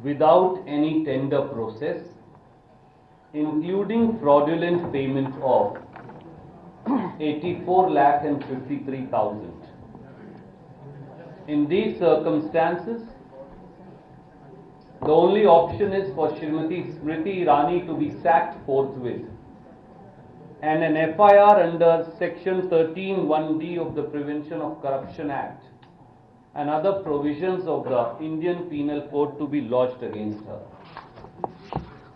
without any tender process, including fraudulent payment of 84,53,000. In these circumstances, the only option is for Srimati Smriti Irani to be sacked forthwith, and an FIR under Section 13(1)(d) of the Prevention of Corruption Act and other provisions of the Indian Penal Code to be lodged against her.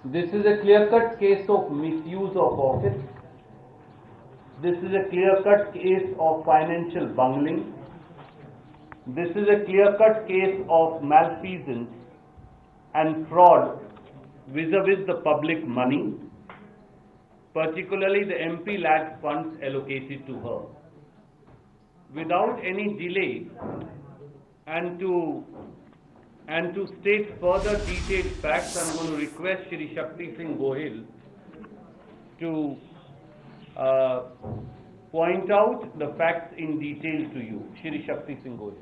This is a clear-cut case of misuse of office. This is a clear-cut case of financial bungling. This is a clear-cut case of malfeasance and fraud vis-a-vis the public money, particularly the MP-led funds allocated to her. Without any delay, and to state further detailed facts, I'm going to request Shri Shakti Singh Gohil to point out the facts in detail to you. Shri Shakti Singh Gohil.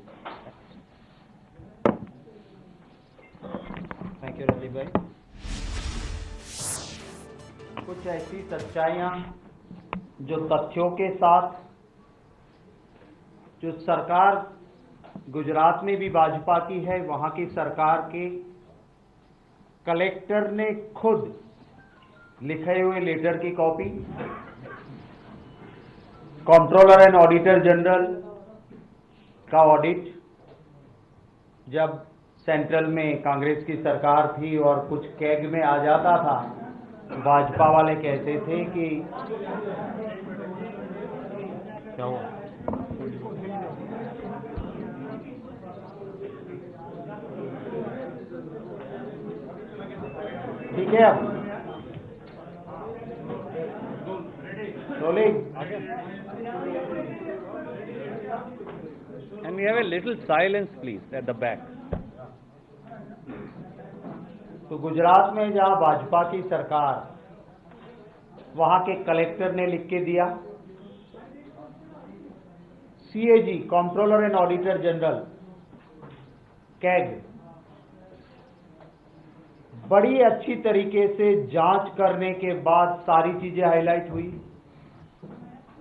Thank you Ravi भाई। कुछ ऐसी सच्चाइयां जो तथ्यों के साथ, जो सरकार गुजरात में भी भाजपा की है, वहां की सरकार के कलेक्टर ने खुद लिखे हुए लेटर की copy, controller and auditor general का ऑडिट, जब सेंट्रल में कांग्रेस की सरकार थी और कुछ कैग में आ जाता था, भाजपा वाले कहते थे कि क्या हुआ, ठीक है। अब rolling, And we have a little silence, please, at the back. तो गुजरात में जहां भाजपा की सरकार, वहां के कलेक्टर ने लिख के दिया, CAG controller and auditor general CAG बड़ी अच्छी तरीके से जांच करने के बाद सारी चीजें हाईलाइट हुई।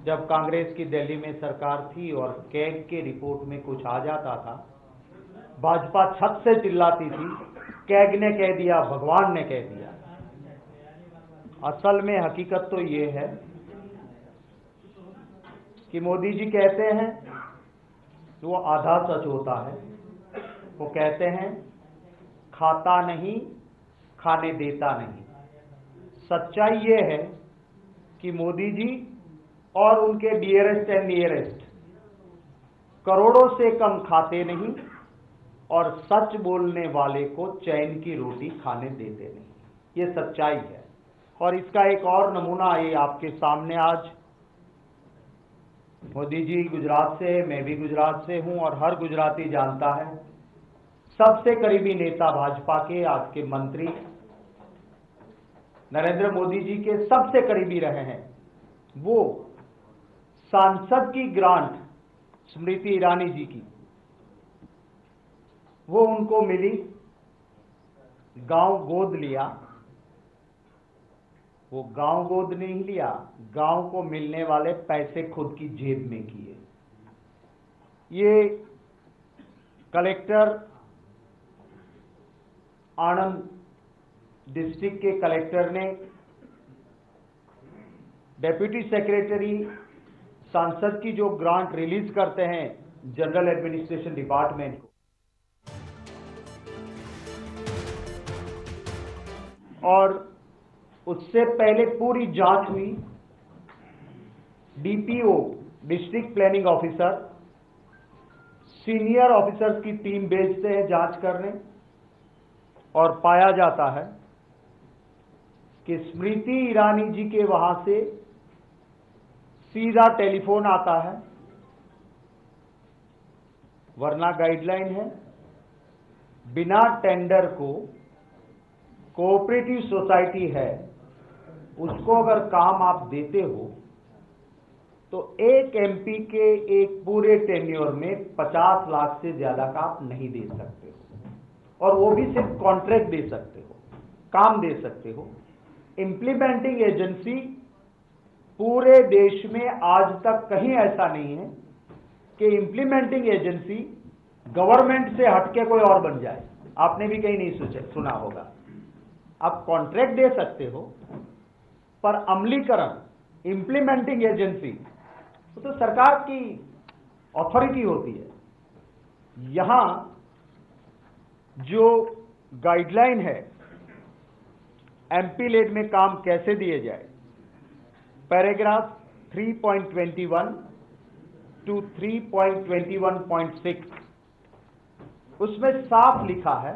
जब कांग्रेस की दिल्ली में सरकार थी और कैग के रिपोर्ट में कुछ आ जाता था, भाजपा छत से चिल्लाती थी, कैग ने कह दिया, भगवान ने कह दिया। असल में हकीकत तो ये है कि मोदी जी कहते हैं वो आधा सच होता है। वो कहते हैं खाता नहीं, खाने देता नहीं। सच्चाई ये है कि मोदी जी और उनके डियरेस्ट एंड नियरेस्ट करोड़ों से कम खाते नहीं और सच बोलने वाले को चैन की रोटी खाने देते नहीं। ये सच्चाई है। और इसका एक और नमूना ये आपके सामने आज, मोदी जी गुजरात से, मैं भी गुजरात से हूं और हर गुजराती जानता है, सबसे करीबी नेता भाजपा के, आज के मंत्री नरेंद्र मोदी जी के सबसे करीबी रहे हैं। वो सांसद की ग्रांट स्मृति ईरानी जी की, वो उनको मिली, गांव गोद लिया। वो गांव गोद नहीं लिया, गांव को मिलने वाले पैसे खुद की जेब में किए। ये कलेक्टर, आणंद डिस्ट्रिक्ट के कलेक्टर ने डेप्यूटी सेक्रेटरी सांसद की जो ग्रांट रिलीज करते हैं जनरल एडमिनिस्ट्रेशन डिपार्टमेंट को, और उससे पहले पूरी जांच हुई। DPO, district planning officer, senior officers की टीम भेजते हैं जांच करने, और पाया जाता है कि स्मृति ईरानी जी के वहां से सीधा टेलीफोन आता है, वरना गाइडलाइन है बिना टेंडर को कोऑपरेटिव सोसाइटी है, उसको अगर काम आप देते हो तो एक एमपी के एक पूरे टेन्योर में 50 लाख से ज्यादा का आप नहीं दे सकते हो। और वो भी सिर्फ कॉन्ट्रैक्ट दे सकते हो, काम दे सकते हो। इंप्लीमेंटिंग एजेंसी पूरे देश में आज तक कहीं ऐसा नहीं है कि इंप्लीमेंटिंग एजेंसी गवर्नमेंट से हटके कोई और बन जाए। आपने भी कहीं नहीं सुना होगा। आप कॉन्ट्रैक्ट दे सकते हो, पर अमलीकरण, इंप्लीमेंटिंग एजेंसी, तो सरकार की अथॉरिटी होती है। यहां जो गाइडलाइन है एमपी लेड में काम कैसे दिए जाए, पैराग्राफ 3.21 टू 3.21.6, उसमें साफ लिखा है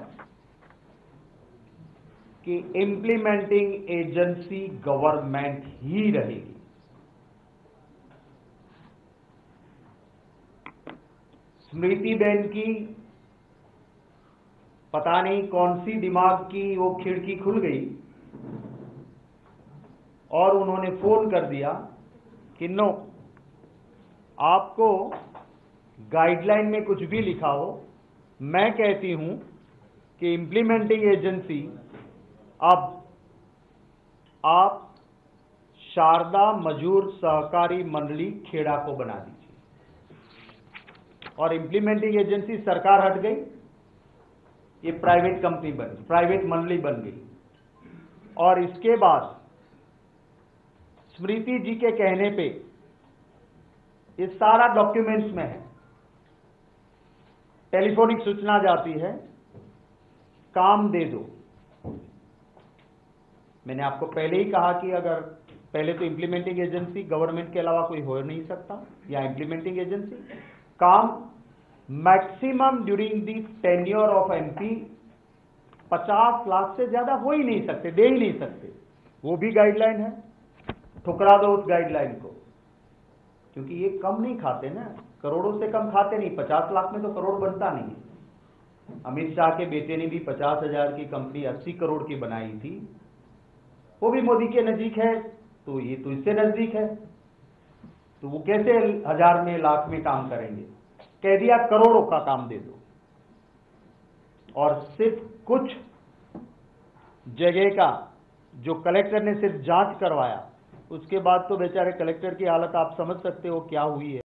कि इंप्लीमेंटिंग एजेंसी गवर्नमेंट ही रहेगी। स्मृति बहन की पता नहीं कौन सी दिमाग की वो खिड़की खुल गई और उन्होंने फोन कर दिया कि नो, आपको गाइडलाइन में कुछ भी लिखा हो, मैं कहती हूं कि इंप्लीमेंटिंग एजेंसी अब आप शारदा मजूर सहकारी मंडली खेड़ा को बना दीजिए। और इंप्लीमेंटिंग एजेंसी सरकार हट गई, ये प्राइवेट कंपनी बन गई, प्राइवेट मंडली बन गई। और इसके बाद स्मृति जी के कहने पे ये सारा डॉक्यूमेंट्स में है, टेलीफोनिक सूचना जाती है, काम दे दो। मैंने आपको पहले ही कहा कि अगर पहले तो इंप्लीमेंटिंग एजेंसी गवर्नमेंट के अलावा कोई हो नहीं सकता, या इंप्लीमेंटिंग एजेंसी काम maximum during the tenure of MP 50 lakh से ज्यादा हो ही नहीं सकते, दे ही नहीं सकते। वो भी गाइडलाइन है, ठुकरा दो उस गाइडलाइन को, क्योंकि ये कम नहीं खाते ना, करोड़ों से कम खाते नहीं। 50 लाख में तो करोड़ बनता नहीं। अमित शाह के बेटे ने भी 50,000 की कंपनी 80 करोड़ की बनाई थी, वो भी मोदी के नजदीक है, तो ये तो इससे नजदीक है, तो वो कैसे 1000 में, लाख में काम करेंगे। कह दिया करोड़ों का काम दे दो। और सिर्फ कुछ जगह का जो कलेक्टर ने सिर्फ जांच करवाया, उसके बाद तो बेचारे कलेक्टर की हालत आप समझ सकते हो क्या हुई है।